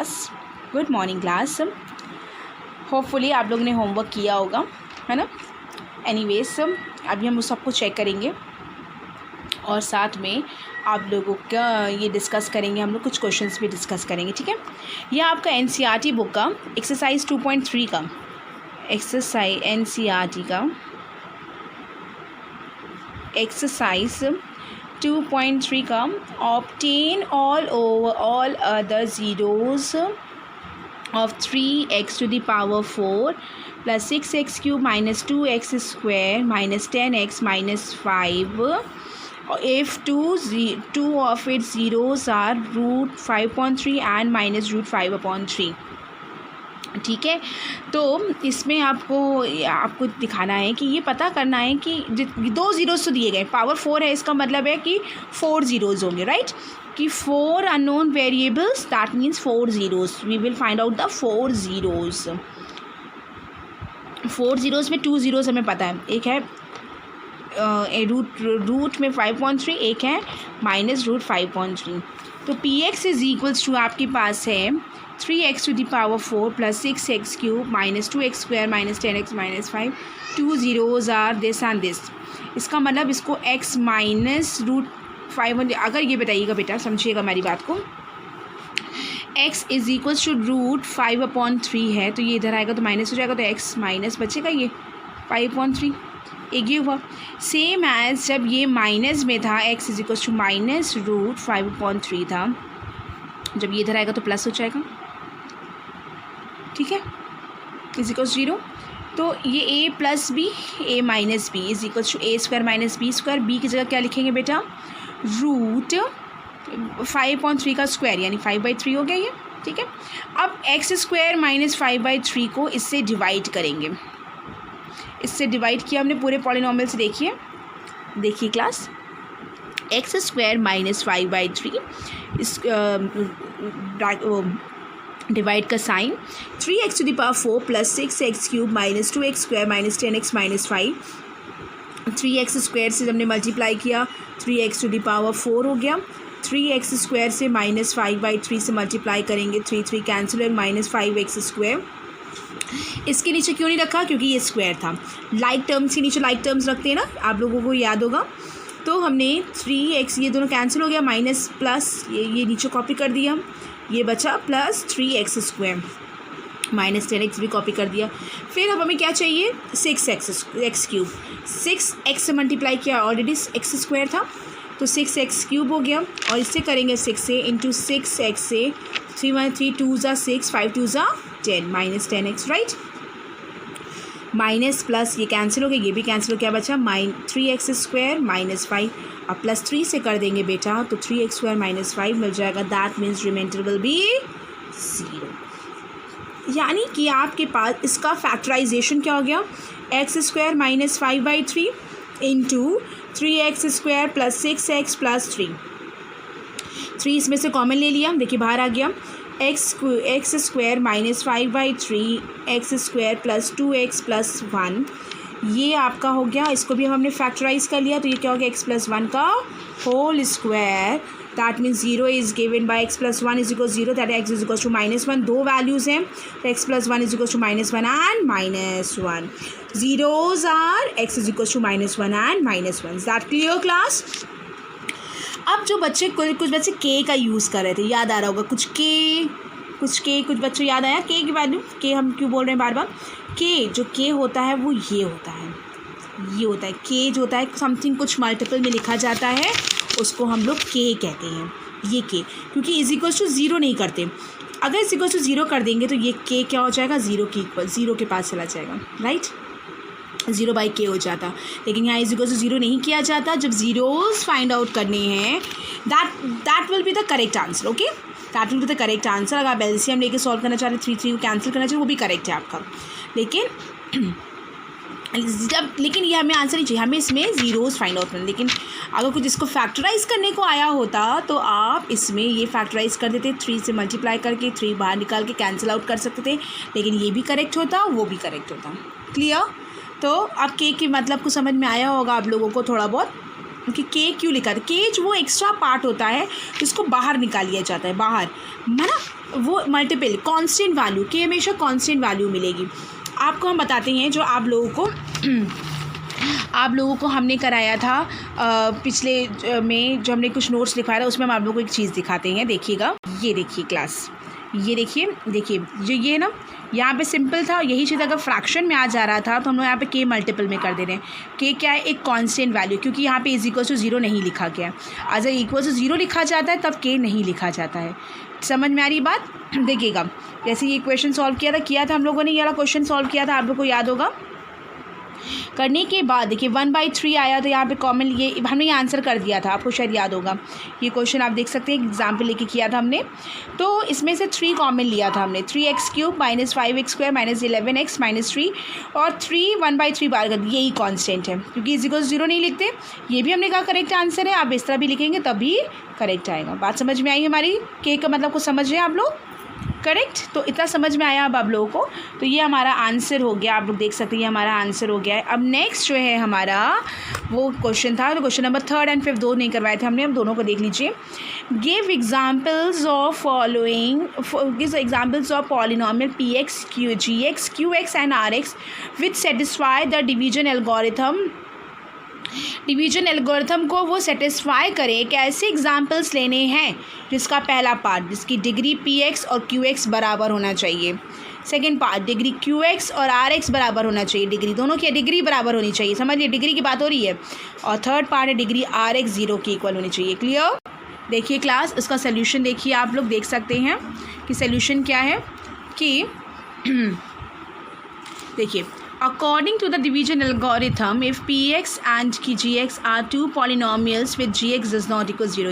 Class, good morning class. Hopefully आप लोगों ने होमवर्क किया होगा, है ना। एनीवेज अभी हम उस सबको चेक करेंगे और साथ में आप लोगों का ये डिस्कस करेंगे, हम लोग कुछ क्वेश्चंस भी डिस्कस करेंगे, ठीक है। यह आपका एनसीईआरटी बुक का एक्सरसाइज 2.3 का एक्सरसाइज एनसीईआरटी का एक्सरसाइज 2.3 का obtain all over all other zeros of 3x to the power 4 plus 6x cube minus 2x square minus 10x minus 5 if two of its zeros are root 5/3 and minus root 5/3। ठीक है, तो इसमें आपको दिखाना है कि ये पता करना है कि दो ज़ीरोज़ तो दिए गए, पावर 4 है, इसका मतलब है कि 4 ज़ीरोज़ होंगे, राइट। कि 4 unknown variables, that means 4 zeros. We will find out the 4 zeros. 4 zeros में 2 ज़ीरोज़ हमें पता है, एक है रूट में 5/3, एक है माइनस रूट 5/3। तो P X is equals to आपके पास है 3x to the power 4 plus 6x cube minus 2x square minus 10x minus 5। 2 zeros are this and this। इसका मतलब इसको x माइनस रूट 5, अगर ये बताइएगा बेटा, समझिएगा मेरी बात को, x is equals to root 5/3 है, तो ये इधर आएगा तो माइनस हो जाएगा, तो x माइनस बचेगा ये 5/3। एक ये हुआ। सेम एज जब ये माइनस में था, x is equals to minus root 5/3 था, जब ये इधर आएगा तो प्लस हो जाएगा, ठीक है, इज इक्वल्स 0। तो ये a plus B, a minus B is equals to a square minus B square. B की जगह क्या लिखेंगे बेटा, रूट 5/3 का स्क्वायर, यानी 5/3 हो गया ये, ठीक है। अब x स्क्वायर माइनस 5/3 को इससे डिवाइड करेंगे। इससे डिवाइड किया हमने पूरे पॉलिनोमियल से, देखिए क्लास, x स्क्वायर माइनस 5/3 इस डिवाइड का sign 3x to the power 4 plus 6x cube minus 2x square minus 10x minus 5। 3x square से हमने मल्टीप्लाई किया, 3x टू द पावर 4 हो गया। 3x स्क्वायर से माइनस 5/3 से मल्टीप्लाई करेंगे, 3 कैंसिल है, माइनस 5x स्क्वायर। इसके नीचे क्यों नहीं रखा, क्योंकि ये स्क्वायर था। लाइक टर्म्स के नीचे लाइक टर्म्स रखते हैं ना, आप लोगों को याद होगा। तो हमने 3x, ये दोनों कैंसिल हो गया, माइनस प्लस ये नीचे कॉपी कर दिया, ये बचा plus 3x square, minus 10x भी कॉपी कर दिया। फिर अब हमें क्या चाहिए, 6x क्यूब। 6x से मल्टीप्लाई किया, ऑलरेडी x स्क्वायर था, तो 6x क्यूब हो गया। और इससे करेंगे 6 से, इंटू 6x से 3 2 ज़ा 6, 5 2 ज़ा 10, minus 10x, right. Minus plus ये कैंसिल हो गया, ये भी कैंसिल हो, क्या बचा 3x स्क्वायर माइनस 5। अब प्लस 3 से कर देंगे बेटा, तो 3x स्क्वायर माइनस 5 मिल जाएगा, that means remainder will be 0। यानी कि आपके पास इसका फैक्टराइजेशन क्या हो गया, x square minus 5/3 into 3x square plus 6x plus 3 इसमें से कॉमन ले लिया, देखिए बाहर आ गया, x square minus 5/3 x square plus 2x plus 1, ये आपका हो गया। इसको भी हमने फैक्टराइज कर लिया, तो ये क्या हो गया, x प्लस 1 का whole square, that means 0 is given by x plus 1 is equal 0, दैट x इज इक्वल टू -1। दो वैल्यूज़ हैं, तो x plus 1 is equal to -1 and -1। Zeros are x is equal to -1 and -1। That clear class. अब जो बच्चे कुछ बच्चे के का यूज़ कर रहे थे, याद आ रहा होगा, कुछ बच्चों याद आया के की वैल्यू, के हम क्यों बोल रहे हैं बार बार, के जो के होता है वो ये होता है, के जो होता है समथिंग कुछ मल्टीपल में लिखा जाता है, उसको हम लोग के कहते हैं। ये के क्योंकि इज इक्वल टू 0 नहीं करते, अगर इज इक्वल टू 0 कर देंगे तो ये के क्या हो जाएगा, 0 के पास चला जाएगा, राइट, 0/k हो जाता। लेकिन यहाँ इज इक्वल टू 0 नहीं किया जाता। जब ज़ीरोज़ फाइंड आउट करने हैं, that will be the correct answer, okay, that will be the correct answer. अगर आप एलसीएम लेके सॉल्व करना चाह रहे, 3 को कैंसिल करना चाहिए, वो भी करेक्ट है आपका। लेकिन ये हमें आंसर नहीं चाहिए, हमें इसमें ज़ीरोज़ फाइंड आउट करना। लेकिन अगर कुछ इसको फैक्टराइज़ करने को आया होता तो आप इसमें ये फैक्टराइज़ कर देते, 3 से मल्टीप्लाई करके 3 बाहर निकाल के कैंसिल आउट कर सकते थे, लेकिन ये भी करेक्ट होता, वो भी करेक्ट होता। क्लियर। तो अब के के मतलब को समझ में आया होगा आप लोगों को थोड़ा बहुत, कि के क्यों लिखा था। के जो वो एक्स्ट्रा पार्ट होता है जिसको बाहर निकाल लिया जाता है, बाहर है ना, वो मल्टीपल कांस्टेंट वैल्यू के हमेशा कांस्टेंट वैल्यू मिलेगी। आपको हम बताते हैं जो आप लोगों को हमने कराया था पिछले में जो हमने कुछ नोट्स लिखवाया था, उसमें हम आप लोगों को एक चीज़ दिखाते हैं। देखिएगा, ये देखिए क्लास, ये देखिए जो ये है ना, यहाँ पे सिंपल था। यही चीज़ अगर फ्रैक्शन में आ जा रहा था तो हम लोग यहाँ पे के मल्टीपल में कर दे रहे हैं। के क्या है? एक कांस्टेंट वैल्यू, क्योंकि यहाँ पे इज इक्वल टू 0 नहीं लिखा गया। अगर इक्वल टू 0 लिखा जाता है तब के नहीं लिखा जाता है। समझ में आ रही बात? देखिएगा, जैसे ये क्वेश्चन सॉल्व किया था हम लोगों ने, ये वाला क्वेश्चन सॉल्व किया था, आप लोग को याद होगा। करने के बाद देखिए 1/3 आया, तो यहाँ पे कॉमन ये हमने ये आंसर कर दिया था, आपको शायद याद होगा। ये क्वेश्चन आप देख सकते हैं, एग्जाम्पल लेके किया था हमने। तो इसमें से 3 कॉमन लिया था हमने, 3x³ - 5x² - 11x - 3 और 3 1/3 बार कर दिया। यही कॉन्स्टेंट है, क्योंकि इज इक्वल 0 नहीं लिखते। ये भी हमने कहा करेक्ट आंसर है। आप इस तरह भी लिखेंगे तभी करेक्ट आएगा। बात समझ में आई हमारी? के का मतलब को समझ रहे हैं आप लोग? करेक्ट। तो इतना समझ में आया अब आप लोगों को। तो ये हमारा आंसर हो गया, आप लोग देख सकते हैं ये हमारा आंसर हो गया है। अब नेक्स्ट जो है हमारा वो क्वेश्चन था, तो क्वेश्चन नंबर 3 और 5 दो नहीं करवाए थे हमने, अब दोनों को देख लीजिए। Give examples of following, give examples of polynomial px, gx, qx and rx which satisfy the division algorithm. Division algorithm को वो सेटिस्फाई करे। कैसे एग्जाम्पल्स लेने हैं? जिसका पहला पार्ट, जिसकी डिग्री px और qx बराबर होना चाहिए। सेकेंड पार्ट, डिग्री qx और rx बराबर होना चाहिए। डिग्री दोनों की डिग्री बराबर होनी चाहिए, समझिए डिग्री की बात हो रही है। और थर्ड पार्ट है डिग्री rx 0 की इक्वल होनी चाहिए। क्लियर? देखिए क्लास, इसका सोल्यूशन देखिए, आप लोग देख सकते हैं कि सोल्यूशन क्या है कि देखिए, according to the division algorithm, if px and gx are two polynomials with gx does not equal 0,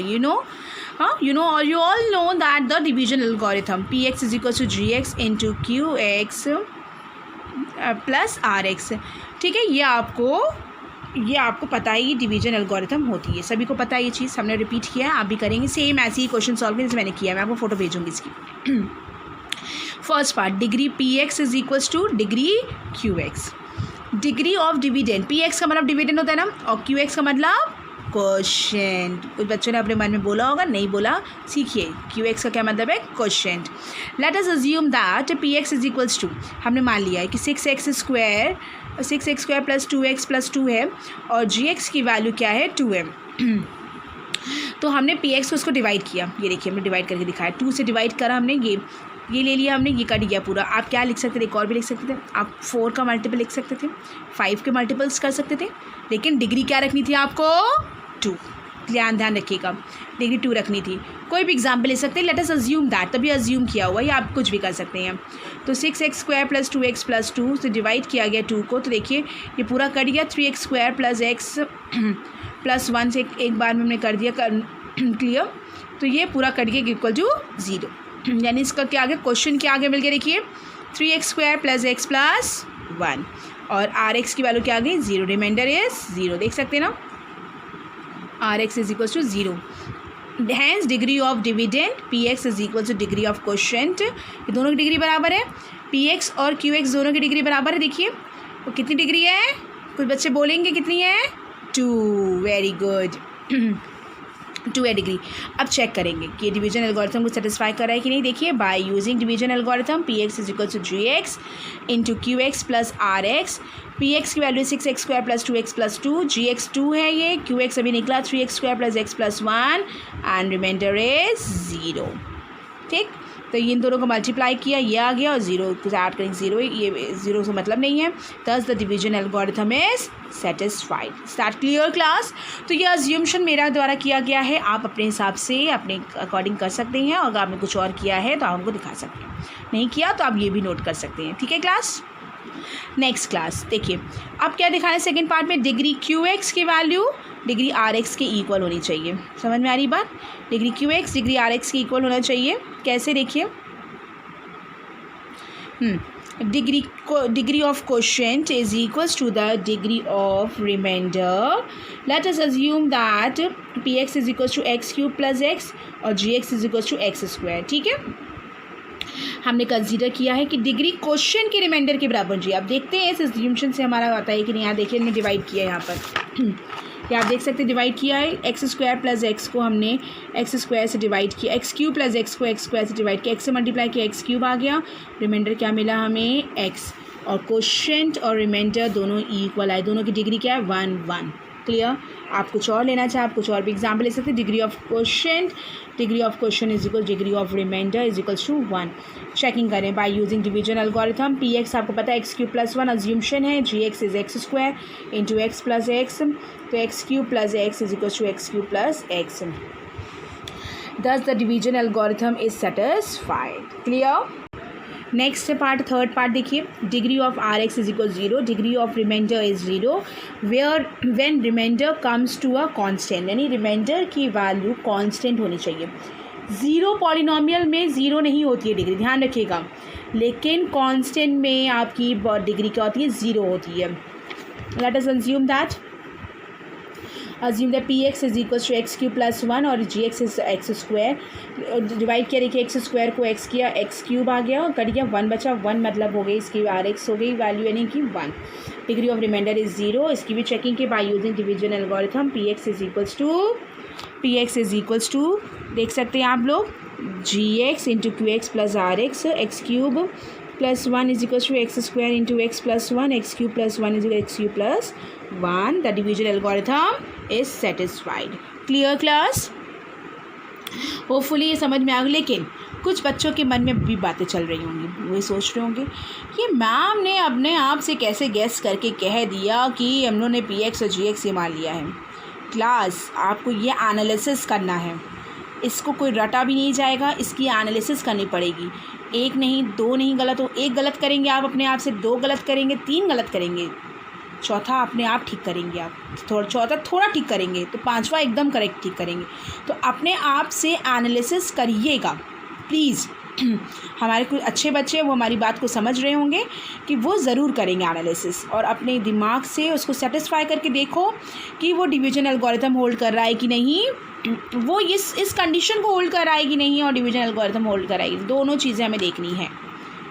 you all know that the division algorithm px is equal to gx into qx plus rx। ठीक है, ये आपको पता है, ये division algorithm होती है, सभी को पता है ये चीज़, हमने रिपीट किया है, आप भी करेंगे सेम ऐसे ही क्वेश्चन सॉल्व जैसे मैंने किया। मैं आपको फोटो भेजूंगी इसकी। First part, degree px is equals two degree qx। Degree of dividend, px का मतलब डिविडेंड होता है ना, और qx का मतलब क्वोशिएंट। कुछ बच्चों ने अपने मन में बोला होगा, नहीं बोला, सीखिए qx का क्या मतलब है, quotient. Let us assume that px is equals to, हमने मान लिया है कि 6x² + 2x + 2 है और gx की वैल्यू क्या है, 2 है। तो हमने px को उसको डिवाइड किया, ये देखिए हमने डिवाइड करके दिखाया, 2 से डिवाइड करा हमने, ये ले लिया हमने, ये कट गया पूरा। आप क्या लिख सकते थे, एक और भी लिख सकते थे, आप 4 का मल्टीपल लिख सकते थे, 5 के मल्टीपल्स कर सकते थे, लेकिन डिग्री क्या रखनी थी आपको, 2। ध्यान रखिएगा, डिग्री 2 रखनी थी। कोई भी एग्जाम्पल ले सकते हैं, लेट अस अज्यूम दैट, तभी अज्यूम किया हुआ है, या आप कुछ भी कर सकते हैं। तो 6x² + 2x + 2 से डिवाइड किया गया 2 को, तो देखिए ये पूरा कट गया, 3x² + x + 1 से एक बार में हमने कर दिया क्लियर। तो ये पूरा कट गया इक्वल टू 0, यानी इसका क्या आ गया, क्वेश्चन क्या आगे मिल गया, देखिए 3x² + x + 1 और rx की वैल्यू क्या आ गई, 0, रिमाइंडर इज 0। देख सकते हैं ना, rx is equal to 0। Hence degree of dividend px is equal to degree of quotient, ये दोनों की डिग्री बराबर है, px और qx दोनों की डिग्री बराबर है। देखिए वो कितनी डिग्री है, कुछ बच्चे बोलेंगे कितनी है, 2। वेरी गुड, 2 है डिग्री। अब चेक करेंगे कि डिवीजन एल्गोरिथम को सेटिस्फाई कर रहा है कि नहीं। देखिए, by using division algorithm px is equal to gx into qx + rx। px की वैल्यू 6x² + 2x + 2, gx 2 है, ये qx अभी निकला 3x² + x + 1 and reminder is 0। ठीक, तो इन दोनों को मल्टीप्लाई किया, ये आ गया, और 0 को ऐड करेंगे 0, ये 0 से मतलब नहीं है। Thus the division algorithm is satisfied. Start clear class. तो ये अज्यूमशन मेरा द्वारा किया गया है, आप अपने हिसाब से अपने अकॉर्डिंग कर सकते हैं, और अगर आपने कुछ और किया है तो आप हमको दिखा सकते हैं, नहीं किया तो आप ये भी नोट कर सकते हैं। ठीक है क्लास। नेक्स्ट क्लास देखिए, अब क्या दिखाना है सेकेंड पार्ट में, डिग्री qx की वैल्यू डिग्री rx के इक्वल होनी चाहिए। समझ में आ रही बात, डिग्री qx डिग्री rx के इक्वल होना चाहिए। कैसे, देखिए degree of quotient is equals to the degree of remainder. Let us assume that px is equals to x³ + x और gx is equals to x²। ठीक है, हमने कंसीडर किया है कि डिग्री क्वोशिएंट के रिमाइंडर के बराबर जी। आप देखते हैं इस अज्यूमशन से हमारा आता है कि नहीं। यहाँ देखिए, हमने डिवाइड किया है यहाँ पर ये आप देख सकते हैं डिवाइड किया है, एक्स स्क्वायर प्लस एक्स को हमने एक्स स्क्वायर से डिवाइड किया, एक्स क्यूब प्लस एक्स को एक्स स्क्वायर से डिवाइड किया, एक्स से मल्टीप्लाई किया एक्स क्यूब आ गया, रिमाइंडर क्या मिला हमें एक्स, और क्वोशिएंट और रिमाइंडर दोनों इक्वल आए, दोनों की डिग्री क्या है 1 1। क्लियर। आप कुछ और लेना चाहे आप कुछ और भी एग्जाम्पल ले सकते हैं। Degree of quotient is equal degree of remainder is equals to 1। Checking करें by using division algorithm. P X आपको पता है एक्स क्यूब प्लस 1 अज्यूमशन है, G X is X square into X plus X, तो X cube plus X is equals to X cube plus X. Thus the division algorithm is satisfied. Clear? Next part, third part देखिए, degree of R x is equal 0, degree of remainder is 0 where when remainder comes to a constant, यानी remainder की वैल्यू constant होनी चाहिए। Zero polynomial में zero नहीं होती है डिग्री, ध्यान रखिएगा, लेकिन कांस्टेंट में आपकी डिग्री क्या होती है 0 होती है। Let us assume that P X is equal to X cube plus 1 और G X is X square, divide किया, देखिए एक्स स्क्वायर को एक्स किया, एक्स क्यूब आ गया, कट गया, 1 बचा, 1 मतलब हो गई इसकी आर एक्स हो गई वैल्यू यानी कि 1। डिग्री ऑफ रिमाइंडर इज 0, इसकी भी चेकिंग की by using division algorithm. P X is equals to देख सकते हैं आप लोग G X into Q X plus R X, X cube plus 1 is equals to X square into X plus 1, X cube plus 1 is X cube plus 1। The division algorithm is satisfied. Clear class? Hopefully ये समझ में आ गई, लेकिन कुछ बच्चों के मन में भी बातें चल रही होंगी, वही सोच रहे होंगे ये मैम ने अपने आप से कैसे गैस करके कह दिया कि हम लोगों ने पी एक्स और जी एक्स ये मान लिया है। क्लास आपको ये एनालिसिस करना है, इसको कोई रटा भी नहीं जाएगा, इसकी एनालिसिस करनी पड़ेगी। एक नहीं, दो नहीं गलत हो, एक गलत करेंगे आप अपने आप से, 2 गलत करेंगे, 3 गलत करेंगे, चौथा अपने आप ठीक करेंगे आप, चौथा थोड़ा ठीक करेंगे तो 5वां एकदम करेक्ट ठीक करेंगे। तो अपने आप से एनालिसिस करिएगा प्लीज़। हमारे कुछ अच्छे बच्चे वो हमारी बात को समझ रहे होंगे कि वो ज़रूर करेंगे एनालिसिस, और अपने दिमाग से उसको सेटिस्फाई करके देखो कि वो डिवीजन एल्गोरिथम होल्ड कर रहा है कि नहीं, वो इस कंडीशन को होल्ड कर रहा है कि नहीं, और डिवीजन एल्गोरिथम होल्ड कर रहा है, दोनों चीज़ें हमें देखनी है।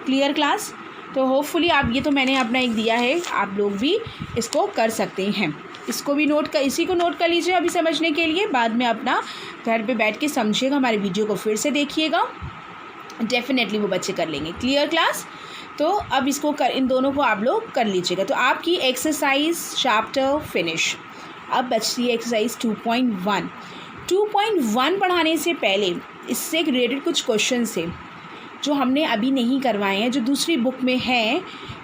Clear class? तो होपफुली आप, ये तो मैंने अपना एक दिया है, आप लोग भी इसको कर सकते हैं, इसको भी नोट कर, इसी को नोट कर लीजिए अभी समझने के लिए, बाद में अपना घर पे बैठ के समझिएगा, हमारे वीडियो को फिर से देखिएगा, डेफिनेटली वो बच्चे कर लेंगे। Clear class? तो अब इसको कर, इन दोनों को आप लोग कर लीजिएगा। तो आपकी एक्सरसाइज चैप्टर फिनिश। अब बचती है एक्सरसाइज 2.1। 2.1 पढ़ाने से पहले इससे रिलेटेड कुछ क्वेश्चन थे जो हमने अभी नहीं करवाए हैं, जो दूसरी बुक में है,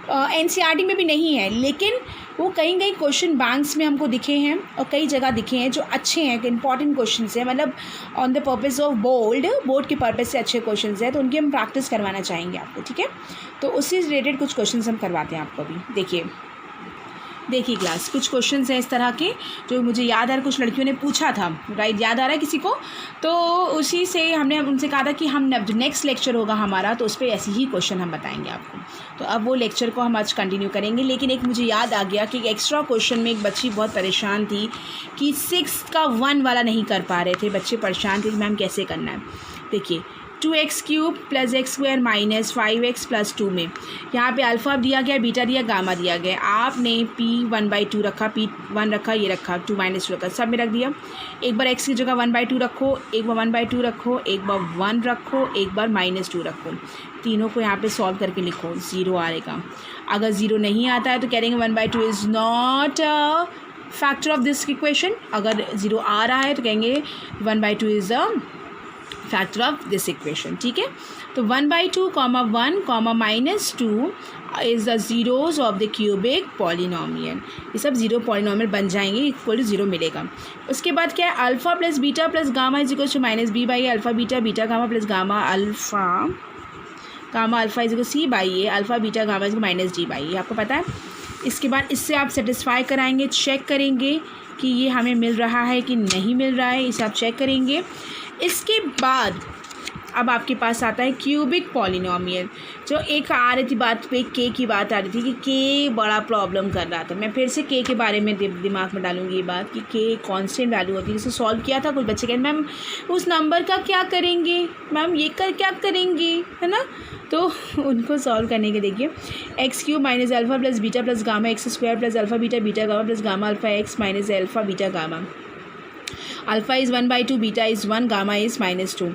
एनसीईआरटी में भी नहीं है, लेकिन वो कहीं कहीं क्वेश्चन बैंक्स में हमको दिखे हैं और कई जगह दिखे हैं जो अच्छे हैं, इंपॉर्टेंट क्वेश्चन हैं, मतलब on the purpose of board के पर्पस से अच्छे क्वेश्चन हैं, तो उनकी हम प्रैक्टिस करवाना चाहेंगे आपको, ठीक है। तो उससे रिलेटेड कुछ क्वेश्चन हम करवाते हैं आपको अभी। देखिए क्लास, कुछ क्वेश्चंस हैं इस तरह के जो मुझे याद आ रहा, कुछ लड़कियों ने पूछा था, राइट, याद आ रहा है किसी को? तो उसी से हमने उनसे कहा था कि हम जो नेक्स्ट लेक्चर होगा हमारा, तो उस पर ऐसे ही क्वेश्चन हम बताएंगे आपको। तो अब वो लेक्चर को हम आज कंटिन्यू करेंगे, लेकिन एक मुझे याद आ गया कि एक्स्ट्रा क्वेश्चन में एक बच्ची बहुत परेशान थी कि 6 का 1 वाला नहीं कर पा रहे थे, बच्चे परेशान थे कि मैम कैसे करना है। देखिए 2x cube plus x square minus 5x plus 2 में यहाँ पे अल्फ़ा दिया गया, बीटा दिया, गामा दिया गया, आपने p1/2 रखा, p1 रखा, ये रखा, 2 - 2 रखा, सब में रख दिया। एक बार x की जगह 1/2 रखो, एक बार 1/2 रखो, एक बार 1 रखो, एक बार -2 रखो, तीनों को यहाँ पे सॉल्व करके लिखो, 0 आएगा। अगर 0 नहीं आता है तो कह देंगे 1/2 is not a factor of this equation. अगर 0 आ रहा है तो कहेंगे 1/2 is a factor of this equation, ठीक है। तो 1/2, 1, -2 is the zeros of the cubic polynomial. ये सब ज़ीरो पॉलिनोमियल बन जाएंगे, इक्वल टू 0 मिलेगा। उसके बाद क्या है, alpha plus beta plus gamma is equal to -b/a, alpha beta, beta gamma plus gamma alpha is equal c/a, alpha beta gamma is -d/a, आपको पता है। इसके बाद इससे आप सेटिस्फाई कराएंगे, चेक करेंगे कि ये हमें मिल रहा है कि नहीं मिल रहा है, इसे आप चेक करेंगे। इसके बाद अब आपके पास आता है क्यूबिक पॉलिनोमियल। जो एक आ रही थी बात पे, के की बात आ रही थी कि के बड़ा प्रॉब्लम कर रहा था। मैं फिर से के बारे में दिमाग में डालूंगी ये बात कि के कांस्टेंट वैल्यू होती है। जिसे सॉल्व किया था कुछ बच्चे कहते मैम उस नंबर का क्या करेंगे, मैम ये कर क्या करेंगे, है ना। तो उनको सॉल्व करने के देखिए, x cube minus alpha plus beta plus gamma x square plus alpha beta beta gamma plus gamma alpha x minus alpha beta gamma. Alpha is 1/2, beta is 1, gamma is -2।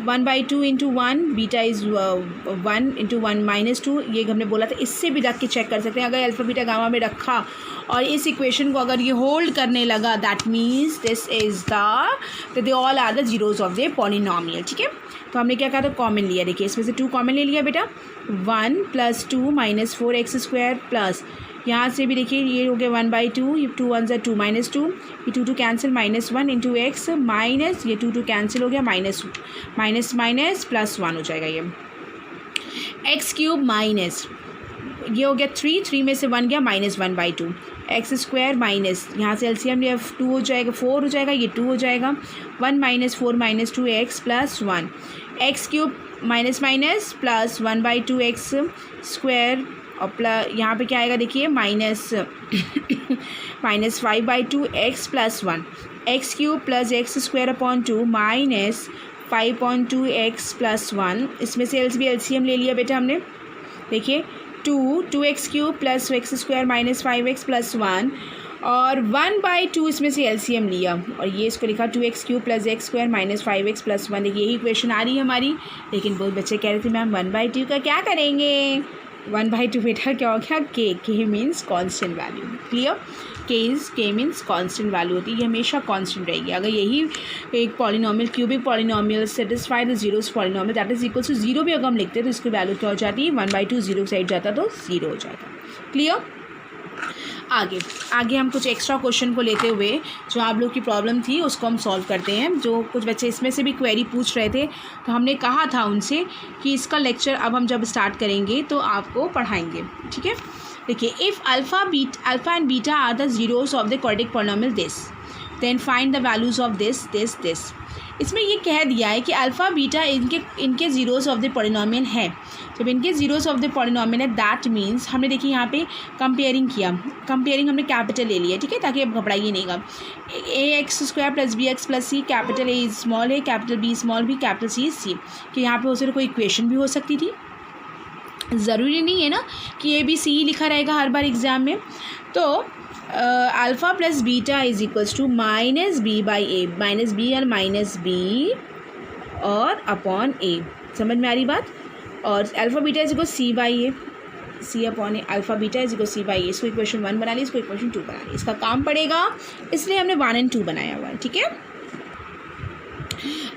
1/2 into 1, beta is 1 into 1 -2। ये हमने बोला था, इससे भी रख के check कर सकते हैं। अगर अल्फ़ा बीटा गामा में रखा और इस इक्वेशन को अगर ये होल्ड करने लगा, that means this is they all are the zeros of the polynomial. ठीक है, तो हमने क्या कहा था, कॉमन लिया। देखिए इसमें से 2 कॉमन ले लिया बेटा, 1 + 2 - 4x² प्लस यहाँ से भी देखिए ये हो गया 1/2, ये 2 1 2 -2, ये 2 कैंसिल -1 इंटू एक्स माइनस ये 2 कैंसिल हो गया माइनस +1 हो जाएगा। ये एक्स क्यूब माइनस ये हो गया 3 में से 1 गया -1/2 एक्स स्क्वायर माइनस यहाँ से एलसीएम लिया 2 हो जाएगा 4 हो जाएगा, ये 2 हो जाएगा 1 - 4 - 2 x plus 1 X cube minus plus 1/2 x square और प्लस यहाँ पे क्या आएगा देखिए -5/2 x plus 1 X cube plus x square upon 2 -5/2 x plus 1। इसमें से एलसीएम ले लिया बेटा हमने। देखिए 2x cube plus x square -5x plus 1 और 1/2 इसमें से एलसीएम लिया और ये इसको लिखा 2x cube plus x square -5x plus 1। देखिए यही इक्वेशन आ रही है हमारी। लेकिन बहुत बच्चे कह रहे थे मैम 1/2 का क्या करेंगे। 1/2 बेटा क्या हो गया, K means constant value. Clear, K means constant value होती है, ये हमेशा कांस्टेंट रहेगी। अगर यही एक polynomial cubic polynomial satisfy the zeros polynomial that is equal to 0 भी अगर हम लिखते हैं तो इसकी वैल्यू क्या हो जाती है, 1/2 0 साइड जाता तो 0 हो जाता। क्लियर, आगे हम कुछ एक्स्ट्रा क्वेश्चन को लेते हुए जो आप लोग की प्रॉब्लम थी उसको हम सॉल्व करते हैं। जो कुछ बच्चे इसमें से भी क्वेरी पूछ रहे थे तो हमने कहा था उनसे कि इसका लेक्चर अब हम जब स्टार्ट करेंगे तो आपको पढ़ाएंगे। ठीक है, देखिए if alpha and beta are the zeros of the quadratic polynomial this then find the values of this. इसमें ये कह दिया है कि अल्फ़ा बीटा इनके जीरोस ऑफ द पॉलिनोमियल है। जब इनके जीरोस ऑफ द पॉलिनोमियल है दैट मीन्स हमने देखिए यहाँ पे कंपेयरिंग हमने कैपिटल ले लिया। ठीक है, ताकि अब घबराइए नहीं गा। ax² + bx + c, capital A small है, कैपिटल B स्मॉल भी, कैपिटल C C। कि यहाँ पे हो सकता कोई इक्वेशन भी हो सकती थी, ज़रूरी नहीं है ना कि ABC ही लिखा रहेगा हर बार एग्ज़ाम में। तो alpha plus beta is equals to -b/a, -b और -b और अपॉन a। समझ में आ रही बात। और alpha beta is equal c/a, c upon a, alpha beta is equal c/a। इसको इक्वेशन 1 बना ली, इसको इक्वेशन 2 बना ली। इसका काम पड़ेगा इसलिए हमने 1 और 2 बनाया हुआ है। ठीक है,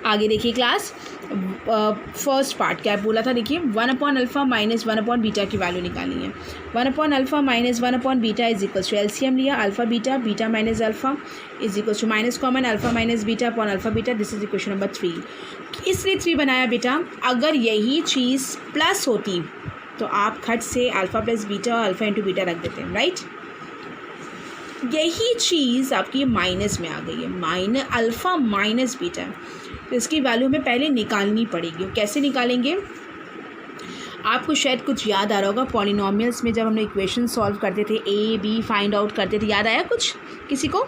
आगे देखिए क्लास फर्स्ट पार्ट क्या बोला था। देखिए 1/अल्फ़ा माइनस 1/बीटा की वैल्यू निकालनी है। 1/अल्फ़ा माइनस 1/बीटा इज इक्वल्स टू एलसीएम लिया alpha beta minus alpha is equals to minus common alpha minus beta upon alpha beta. This is equation number 3। इसलिए 3 बनाया बेटा। अगर यही चीज़ प्लस होती तो आप खट से अल्फ़ा प्लस बीटा और अल्फ़ा इंटू बीटा रख देते हैं, राइट। यही चीज़ आपकी माइनस में आ गई है, अल्फ़ा माइनस बीटा, तो इसकी वैल्यू हमें पहले निकालनी पड़ेगी। कैसे निकालेंगे, आपको शायद कुछ याद आ रहा होगा पॉलिनोमियल्स में जब हम लोग इक्वेशन सॉल्व करते थे, ए बी फाइंड आउट करते थे। याद आया कुछ किसी को?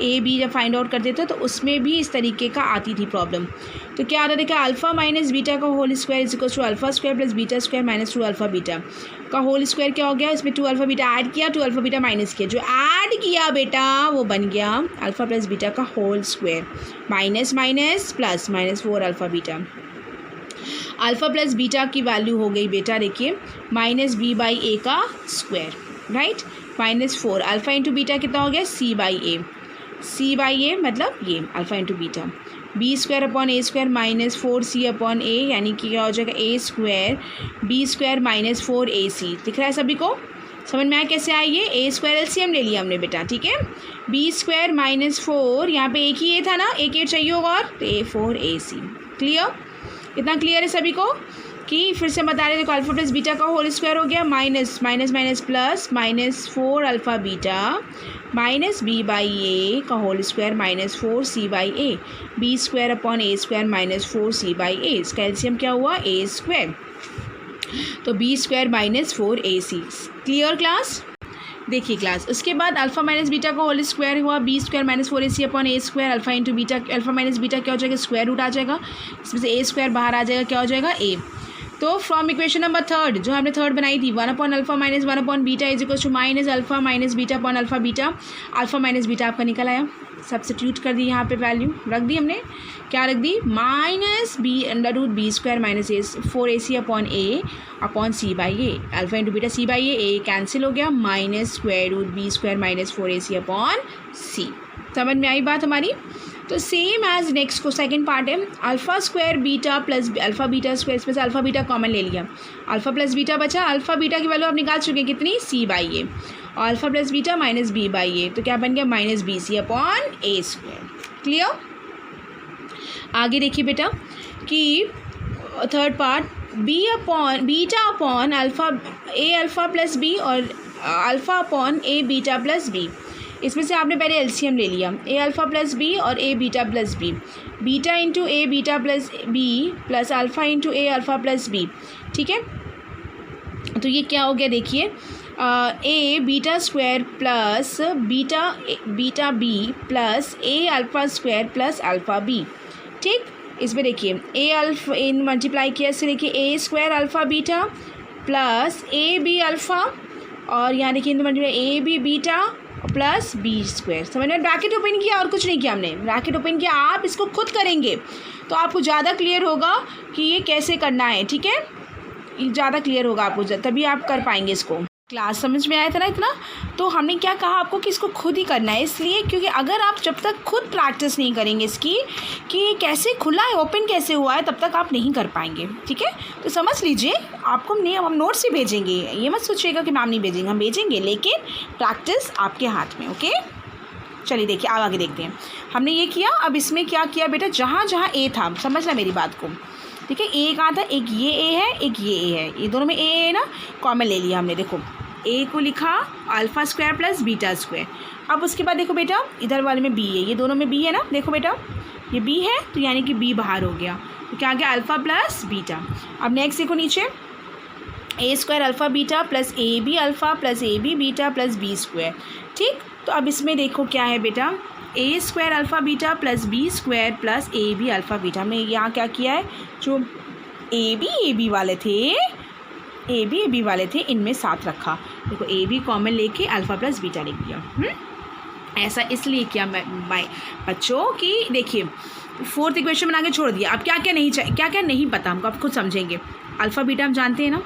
ए बी जब फाइंड आउट करते थे तो उसमें भी इस तरीके का आती थी प्रॉब्लम। तो क्या आता देखा, अल्फ़ा माइनस बीटा का whole square is equal to alpha square plus beta square minus 2 alpha beta का होल स्क्वायर। क्या हो गया, इसमें 2 अल्फ़ा बीटा ऐड किया, 2 अल्फ़ा बीटा माइनस किया। जो ऐड किया बेटा वो बन गया अल्फ़ा प्लस बीटा का whole square minus minus plus -4 alpha beta. Alpha plus beta की वैल्यू हो गई बेटा देखिए -b/a का square, right. -4 alpha into beta कितना हो गया, c/a मतलब ये alpha into beta. b square upon a square -4c upon a, यानी कि क्या हो जाएगा a square b square -4ac। दिख रहा है सभी को, समझ में आया कैसे आई ये। a स्क्वायर एलसीएम ले लिया हमने बेटा, ठीक है। b स्क्वायर -4, यहाँ पे एक ही a था ना, एक a चाहिए होगा और तो a4ac। क्लियर, इतना क्लियर है सभी को कि फिर से बता रहे देखो अल्फा प्लस बीटा का होल स्क्वायर हो गया minus minus minus plus minus 4 alpha beta minus B by A का whole square minus 4 C by A B square upon A square minus 4 C by A. इसका LCM क्या हुआ A square, तो B square minus 4 A C. Clear class? देखिए class, उसके बाद alpha minus beta का whole square हुआ B square minus 4 A C upon A square alpha into beta. Alpha minus beta क्या हो जाएगा, स्क्वायर रूट आ जाएगा, इसमें से ए स्क्वायर बाहर आ जाएगा, क्या हो जाएगा ए। तो फ्रॉम इक्वेशन नंबर थर्ड जो हमने थर्ड बनाई थी 1 upon alpha minus 1 upon beta is equal to minus alpha minus beta upon alpha beta. Alpha minus beta आपका निकल आया, सब्स्टिट्यूट कर दी, यहाँ पे वैल्यू रख दी हमने, क्या रख दी minus B under root B square minus A 4 A C upon C by A. Alpha into beta C by A cancel हो गया, minus square root B square minus 4 A C upon C. समझ में आई बात हमारी? तो same as next को second part है alpha square beta plus alpha beta square, इसमें से अल्फा बीटा कॉमन ले लिया, अल्फा प्लस बीटा बचा, अल्फा बीटा की वैल्यू आप निकाल चुके हैं कितनी, सी बाई ए, और alpha plus beta minus B by A, तो क्या बन गया minus B C upon A square. Clear? आगे देखिए बेटा कि third part B upon beta upon alpha A alpha plus B और alpha upon A beta plus B. इसमें से आपने पहले एलसीएम ले लिया, ए अल्फा प्लस बी और A beta plus B, beta into A beta plus B plus alpha into A alpha plus B. ठीक है, तो ये क्या हो गया देखिए, A beta square plus beta B plus A alpha square plus alpha B. ठीक, इसमें देखिए ए अल्फा इन मल्टीप्लाई किया, इससे देखिए A square alpha beta plus A B alpha, और यहाँ देखिए multiply A B beta plus B square. समझ में? ब्रैकेट ओपन किया और कुछ नहीं किया हमने, ब्रैकेट ओपन किया, आप इसको खुद करेंगे तो आपको ज़्यादा क्लियर होगा कि ये कैसे करना है। ठीक है, ये ज़्यादा क्लियर होगा आपको, तभी आप कर पाएंगे इसको। क्लास समझ में आया था ना इतना? तो हमने क्या कहा आपको कि इसको खुद ही करना है, इसलिए क्योंकि अगर आप जब तक खुद प्रैक्टिस नहीं करेंगे इसकी कि ये कैसे खुला है, ओपन कैसे हुआ है, तब तक आप नहीं कर पाएंगे। ठीक है, तो समझ लीजिए, आपको नहीं, हम नोट्स ही भेजेंगे, ये मत सोचिएगा कि मैम नहीं भेजेंगे, हम भेजेंगे, लेकिन प्रैक्टिस आपके हाथ में। ओके, चलिए देखिए अब आगे देखते हैं। हमने ये किया, अब इसमें क्या किया बेटा, जहाँ जहाँ ए था, समझना मेरी बात को। ठीक है, ए कहाँ था, एक ये ए है, एक ये ए है, ये दोनों में ए है ना, कॉमन ले लिया हमने। देखो ए को लिखा alpha square plus beta square. अब उसके बाद देखो बेटा इधर वाले में बी है, ये दोनों में बी है ना, देखो बेटा ये बी है, तो यानी कि बी बाहर हो गया, तो क्या आ गया अल्फ़ा प्लस बीटा। अब नेक्स्ट देखो नीचे A square alpha beta plus A B alpha plus A B beta plus B square. ठीक, तो अब इसमें देखो क्या है बेटा, A square alpha beta plus B square plus A B alpha beta. हमने यहाँ क्या किया है, जो ए बी वाले थे इनमें साथ रखा, देखो ए बी कॉमन लेके अल्फ़ा प्लस बीटा लिख दिया। ऐसा इसलिए किया मैं बच्चों की, देखिए फोर्थ इक्वेशन बना के छोड़ दिया। अब क्या क्या नहीं पता हमको, आप खुद समझेंगे। अल्फ़ा बीटा हम जानते हैं ना,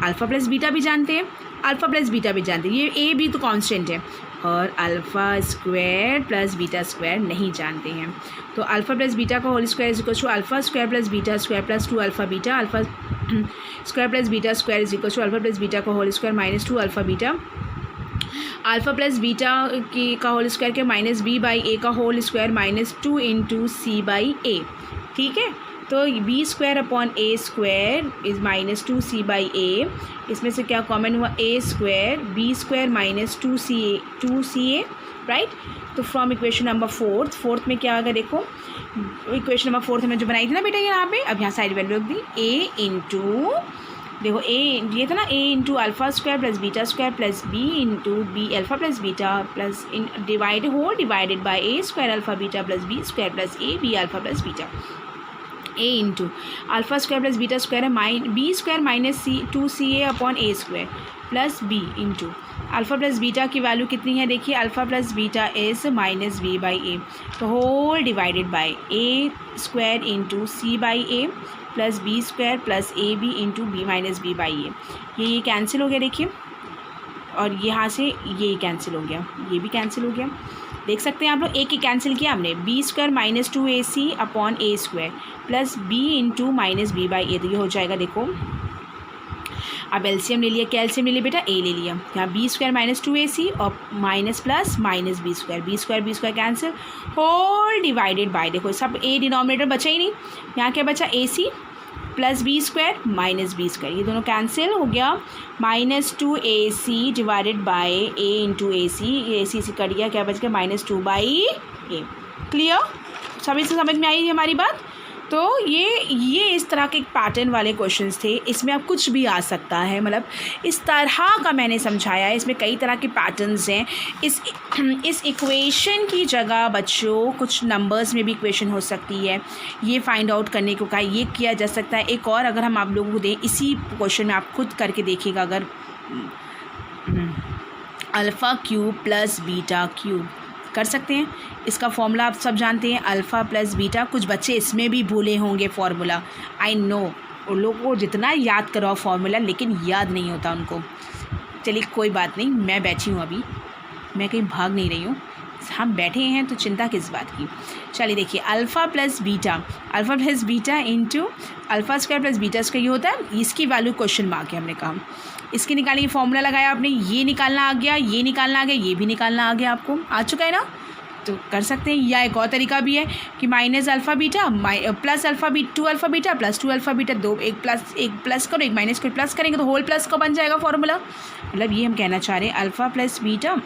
अल्फ़ा प्लस बीटा भी जानते हैं, अल्फ़ा प्लस बीटा भी जानते हैं, ये ए बी तो कांस्टेंट है, और alpha square plus beta square नहीं जानते हैं। तो अल्फ़ा प्लस बीटा का whole square is equal to alpha square plus beta square plus 2 alpha beta, alpha square plus beta square is equal to alpha plus beta का whole square minus 2 alpha beta, alpha plus beta की का whole square के minus B by A का whole square minus 2 into C by ए। ठीक है, तो B square upon A square is minus 2 C by A, इसमें से क्या कॉमन हुआ, A square B square minus 2 C A, right. तो फ्रॉम इक्वेशन नंबर फोर्थ में क्या आ गया, देखो इक्वेशन नंबर फोर्थ में जो बनाई थी ना बेटा यहाँ पे, अब यहाँ साइड वैल्यू रख दी, ए इंटू देखो ए ये था ना, A into alpha square plus beta square plus B into B alpha plus beta plus in divided by A square alpha beta plus B square plus A B alpha plus beta. A into alpha square plus beta square है B square minus 2 C A upon A square plus B into alpha plus beta की value कितनी है, देखिए alpha plus beta is minus B by A, तो whole divided by A square into C by A plus B square plus A B into B minus B by A. ये cancel हो गया देखिए, और यहाँ से ये कैंसिल हो गया, ये भी कैंसिल हो गया। देख सकते हैं आप लोग, एक ही कैंसिल किया हमने, B square minus 2 A C upon A square plus B into minus B by A, तो ये हो जाएगा देखो। अब एलसीएम ले लिया, क्या एलसीएम ले लिया बेटा, ए ले लिया, यहाँ B square minus 2 A C और minus plus minus B square cancel, whole divided by, देखो सब ए डिनोमिनेटर बचा ही नहीं, यहाँ क्या बचा A C plus B square minus B square, ये दोनों कैंसिल हो गया। -2ac divided by a into A C cut गया, क्या बच गया -2/a। क्लियर, सभी से समझ में आई हमारी बात। तो ये इस तरह के पैटर्न वाले क्वेश्चंस थे। इसमें अब कुछ भी आ सकता है, मतलब इस तरह का मैंने समझाया है। इसमें कई तरह के पैटर्न्स हैं। इस इक्वेशन की जगह बच्चों कुछ नंबर्स में भी इक्वेशन हो सकती है, ये फाइंड आउट करने को कहा, ये किया जा सकता है। एक और अगर हम आप लोगों को दें, इसी क्वेश्चन में आप खुद करके देखिएगा, अगर alpha cube plus beta cube कर सकते हैं। इसका फॉर्मूला आप सब जानते हैं, अल्फ़ा प्लस बीटा। कुछ बच्चे इसमें भी भूले होंगे फॉर्मूला, आई नो, उन लोगों को जितना याद कराओ फॉर्मूला, लेकिन याद नहीं होता उनको। चलिए कोई बात नहीं, मैं बैठी हूँ अभी, मैं कहीं भाग नहीं रही हूँ, हम बैठे हैं तो चिंता किस बात की। चलिए देखिए, alpha plus beta into alpha square plus beta square, ये होता है। इसकी वैल्यू क्वेश्चन मार्क है, हमने कहा इसकी निकालिए। फॉर्मूला लगाया आपने, ये निकालना आ गया, ये निकालना आ गया, ये भी निकालना आ गया, आपको आ चुका है ना, तो कर सकते हैं। या एक और तरीका भी है कि minus alpha beta plus two alpha beta plus 2 alpha beta, दो एक प्लस करो, एक माइनस को प्लस करेंगे तो होल प्लस का बन जाएगा फॉर्मूला। मतलब ये हम कहना चाह रहे हैं, अल्फ़ा प्लस बीटा,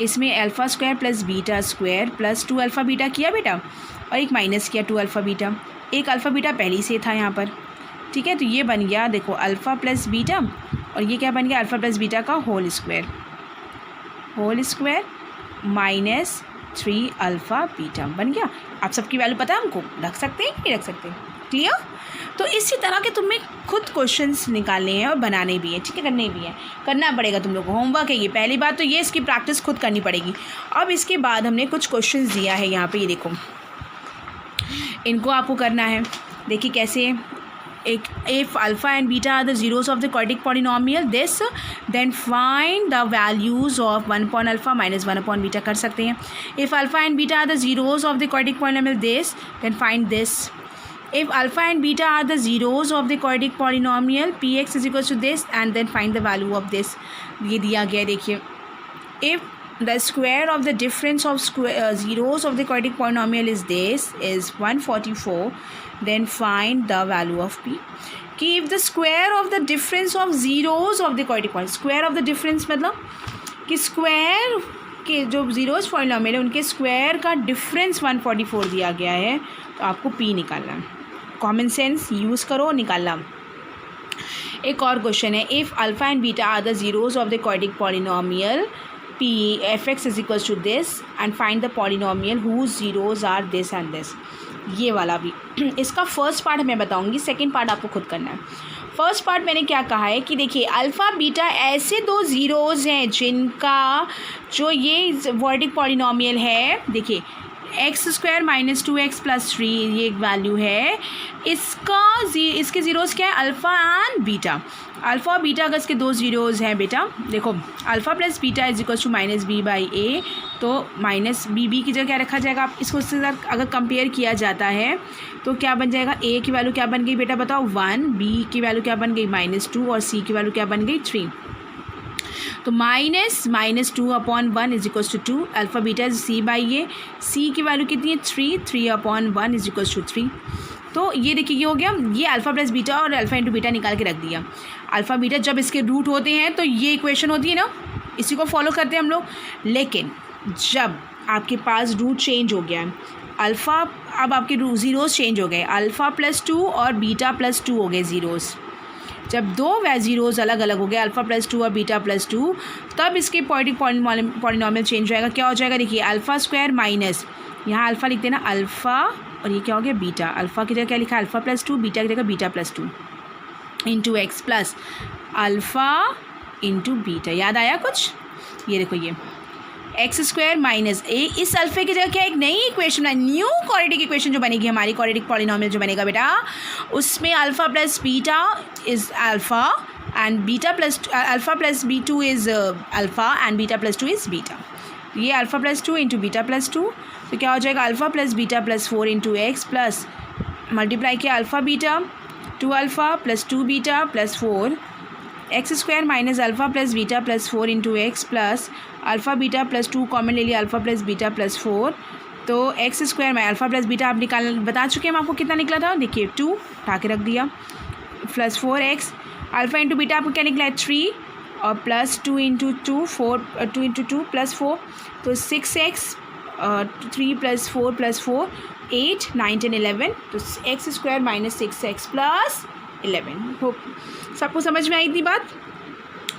इसमें alpha square plus beta square plus 2 alpha beta किया बेटा, और एक माइनस किया 2 अल्फ़ा बीटा। एक अल्फ़ा बीटा पहले से था यहाँ पर, ठीक है। तो ये बन गया देखो अल्फ़ा प्लस बीटा, और ये क्या बन गया अल्फ़ा प्लस बीटा का whole square minus 3 alpha beta बन गया। आप सबकी वैल्यू पता है हमको, रख सकते हैं कि नहीं रख सकते, क्लियर। तो इसी तरह के तुम्हें खुद क्वेश्चंस निकालने हैं और बनाने भी हैं, ठीक है, करने भी हैं, करना पड़ेगा तुम लोग को, होमवर्क है ये। पहली बात तो ये, इसकी प्रैक्टिस खुद करनी पड़ेगी। अब इसके बाद हमने कुछ क्वेश्चंस दिया है यहाँ पे, ये देखो, इनको आपको करना है। देखिए कैसे, if alpha and beta are the zeros of the quadratic polynomial this, then find the values of 1 upon alpha minus 1 upon beta कर सकते हैं। if alpha and beta are the zeros of the quadratic polynomial this, then find this। if alpha and beta are the zeros of the quadratic polynomial px is equals to this, and then find the value of this। ये दिया गया, देखिए, if the square of the difference of zeros of the quadratic polynomial is this, is 144, then find the value of p। कि if the square of the difference of zeros of the quadratic polynomial, square of the difference मतलब कि square के जो zeros polynomial है उनके square का difference 144 दिया गया है, तो आपको p निकालना है। कॉमन सेंस यूज़ करो, निकालना। एक और क्वेश्चन है, if alpha and beta are the zeros of the quadratic polynomial p fx is equals to this, and find the polynomial whose zeros are this and this। ये वाला भी इसका first part मैं बताऊंगी, सेकंड पार्ट आपको खुद करना है। फर्स्ट पार्ट मैंने क्या कहा है कि देखिए, अल्फ़ा बीटा ऐसे दो ज़ीरोज़ हैं जिनका जो ये क्वाड्रेटिक पॉलिनॉमियल है, देखिए X square minus 2x plus 3, ये एक वैल्यू है। इसके ज़ीरोज़ क्या है, अल्फ़ा एंड बीटा। अल्फ़ा और बीटा अगर इसके दो ज़ीरोज़ हैं बेटा, देखो alpha plus beta is equal to minus B by A, तो माइनस बी की जगह क्या रखा जाएगा, आप इसको उससे अगर कंपेयर किया जाता है तो क्या बन जाएगा, ए की वैल्यू क्या बन गई बेटा बताओ 1, बी की वैल्यू क्या बन गई -2, और सी की वैल्यू क्या बन गई 3। तो -2 upon 1 is equals to 2, alpha beta is C by A, C की वैल्यू कितनी है 3 अपॉन 1 इज इक्वल्स टू 3। तो ये देखिए ये हो गया, ये अल्फ़ा प्लस बीटा और अल्फ़ा इंटू बीटा निकाल के रख दिया। अल्फ़ा बीटा जब इसके रूट होते हैं तो ये इक्वेशन होती है ना, इसी को फॉलो करते हैं हम लोग। लेकिन जब आपके पास रूट चेंज हो गया है, अल्फ़ा अब आपके ज़ीरोज़ चेंज हो गए, अल्फ़ा प्लस 2 और बीटा प्लस 2 हो गए ज़ीरोज़। जब दो ज़ीरोज़ अलग अलग हो गए, अल्फ़ा प्लस 2 और बीटा प्लस 2, तब इसके पॉलिनॉमियल चेंज हो जाएगा। क्या हो जाएगा, देखिए अल्फ़ा स्क्वायर माइनस, यहाँ अल्फ़ा लिखते हैं ना अल्फ़ा, और ये क्या हो गया बीटा। अल्फ़ा की जगह क्या लिखा है अल्फ़ा प्लस 2, बीटा की जगह beta plus 2 into X plus alpha into beta. याद आया कुछ, ये देखो ये एक्स स्क्वायर माइनस ए, इस अल्फ़े की जगह क्या एक नई इक्वेशन है, न्यू क्वाड्रेटिक इक्वेशन जो बनेगी हमारी, क्वाड्रेटिक पॉलिनॉमियल जो बनेगा बेटा, उसमें alpha plus beta is alpha and beta plus alpha plus b2 is alpha and beta plus 2 is beta. ये alpha plus 2 into beta plus 2, तो क्या हो जाएगा alpha plus beta plus 4 into X plus multiply किया alpha beta 2 alpha plus 2 beta plus 4 X square minus alpha plus beta plus 4 into X plus alpha beta plus 2 common ले लिया alpha plus beta plus 4 तो x square में alpha plus beta आप बता चुके हैं हम आपको कितना निकला था, देखिए 2 उठा के रख दिया, plus 4x alpha into beta आपको क्या निकला है 3 और प्लस 2 इंटू 2 4 2 इंटू 2 प्लस 4 तो 6x 3 प्लस 4 प्लस 4 8 9 10 11 तो x square minus 6x plus 11। हो सबको समझ में आई थी बात?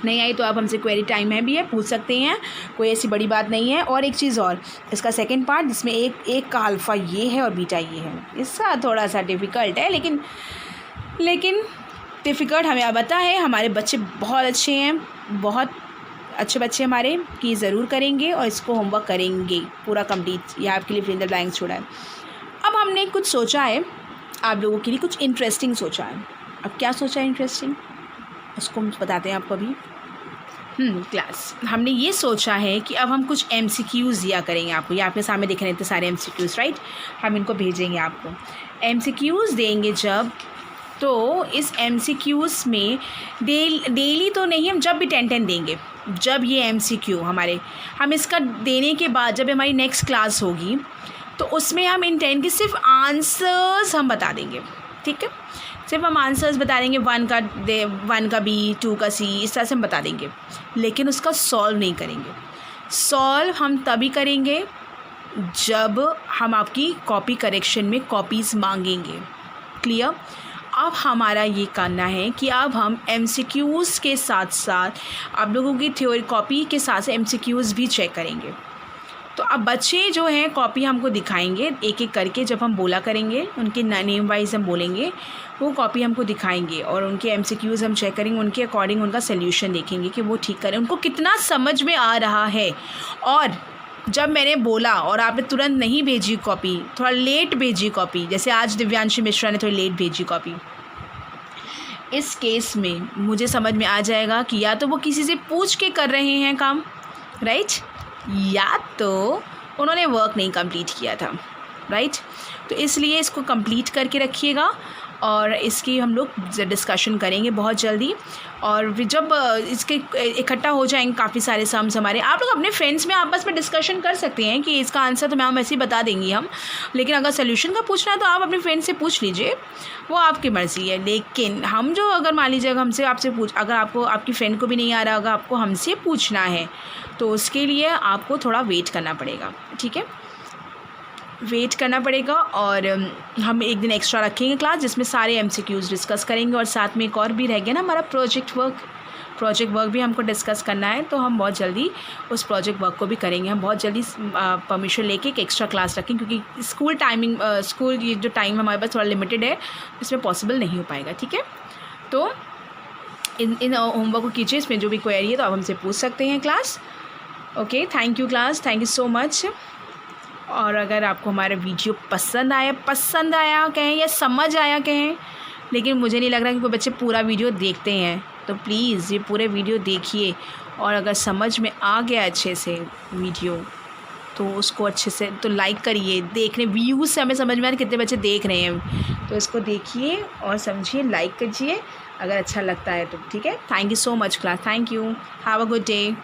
नहीं आई तो आप हमसे क्वेरी टाइम है भी है, पूछ सकते हैं, कोई ऐसी बड़ी बात नहीं है। और एक चीज़ और, इसका सेकंड पार्ट जिसमें एक का अल्फ़ा ये है और बीटा ये है, इसका थोड़ा सा डिफ़िकल्ट है, लेकिन डिफ़िकल्ट हमें अब पता है। हमारे बच्चे बहुत अच्छे हैं, बहुत अच्छे बच्चे हमारे, कि ज़रूर करेंगे और इसको होमवर्क करेंगे पूरा कंप्लीट। यह आपके लिए फिल इन द ब्लैंक्स छोड़ा है। अब हमने कुछ सोचा है आप लोगों के लिए, कुछ इंटरेस्टिंग सोचा है। अब क्या सोचा है इंटरेस्टिंग, उसको हम बताते हैं आपको अभी। क्लास हमने ये सोचा है कि अब हम कुछ MCQs दिया करेंगे आपको। ये आपके सामने दिख रहे हैं इतने सारे MCQs, राइट? हम इनको भेजेंगे आपको। MCQs देंगे जब, तो इस MCQs में डेली तो नहीं, हम जब भी 10-10 देंगे, जब ये MCQ हमारे, हम इसका देने के बाद जब हमारी नेक्स्ट क्लास होगी तो उसमें हम इन 10 के सिर्फ आंसर्स हम बता देंगे, ठीक है? सिर्फ हम आंसर्स बता देंगे, 1 का B 2 का C, इस तरह से हम बता देंगे, लेकिन उसका सॉल्व नहीं करेंगे। सॉल्व हम तभी करेंगे जब हम आपकी कॉपी करेक्शन में कॉपीज़ मांगेंगे। क्लियर? अब हमारा ये करना है कि अब हम MCQs के साथ साथ आप लोगों की थ्योरी कॉपी के साथ साथ MCQs भी चेक करेंगे। तो अब बच्चे जो हैं कॉपी हमको दिखाएंगे एक एक करके, जब हम बोला करेंगे उनके नेम वाइज हम बोलेंगे, वो कॉपी हमको दिखाएंगे और उनके MCQs हम चेक करेंगे, उनके अकॉर्डिंग उनका सोल्यूशन देखेंगे कि वो ठीक करें, उनको कितना समझ में आ रहा है। और जब मैंने बोला और आपने तुरंत नहीं भेजी कॉपी, थोड़ा लेट भेजी कॉपी, जैसे आज दिव्यांशी मिश्रा ने थोड़ी लेट भेजी कॉपी, इस केस में मुझे समझ में आ जाएगा कि या तो वो किसी से पूछ के कर रहे हैं काम, राइट, या तो उन्होंने वर्क नहीं कंप्लीट किया था, राइट। तो इसलिए इसको कंप्लीट करके रखिएगा और इसकी हम लोग डिस्कशन करेंगे बहुत जल्दी। और जब इसके इकट्ठा हो जाएंगे काफ़ी सारे सम्स हमारे, आप लोग अपने फ्रेंड्स में आपस में डिस्कशन कर सकते हैं कि इसका आंसर तो मैम ऐसे ही बता देंगी हम, लेकिन अगर सोल्यूशन का पूछना है तो आप अपने फ्रेंड से पूछ लीजिए, वो आपकी मर्ज़ी है। लेकिन हम जो अगर मान लीजिए हमसे आपसे अगर आपको आपकी फ्रेंड को भी नहीं आ रहा होगा, आपको हमसे पूछना है, तो उसके लिए आपको थोड़ा वेट करना पड़ेगा, ठीक है, वेट करना पड़ेगा। और हम एक दिन एक्स्ट्रा रखेंगे क्लास जिसमें सारे MCQs डिस्कस करेंगे, और साथ में एक और भी रह गया ना हमारा प्रोजेक्ट वर्क भी हमको डिस्कस करना है, तो हम बहुत जल्दी उस प्रोजेक्ट वर्क को भी करेंगे। हम बहुत जल्दी परमिशन लेके एक एक्स्ट्रा क्लास रखेंगे, क्योंकि स्कूल की जो टाइम हमारे पास थोड़ा लिमिटेड है, इसमें पॉसिबल नहीं हो पाएगा, ठीक है। तो इन होमवर्क को कीजिए, इसमें जो भी क्वेरी है तो आप हमसे पूछ सकते हैं class. Okay, thank you class, thank you so much. और अगर आपको हमारा वीडियो पसंद आया कहें या समझ आया कहें, लेकिन मुझे नहीं लग रहा कि कोई बच्चे पूरा वीडियो देखते हैं, तो प्लीज़ ये पूरे वीडियो देखिए, और अगर समझ में आ गया अच्छे से वीडियो तो उसको अच्छे से तो लाइक करिए। देखने व्यूज़ से हमें समझ में आ रहा है कितने बच्चे देख रहे हैं, तो इसको देखिए और समझिए, लाइक कीजिए अगर अच्छा लगता है तो, ठीक है। Thank you so much class, thank you, have a good day.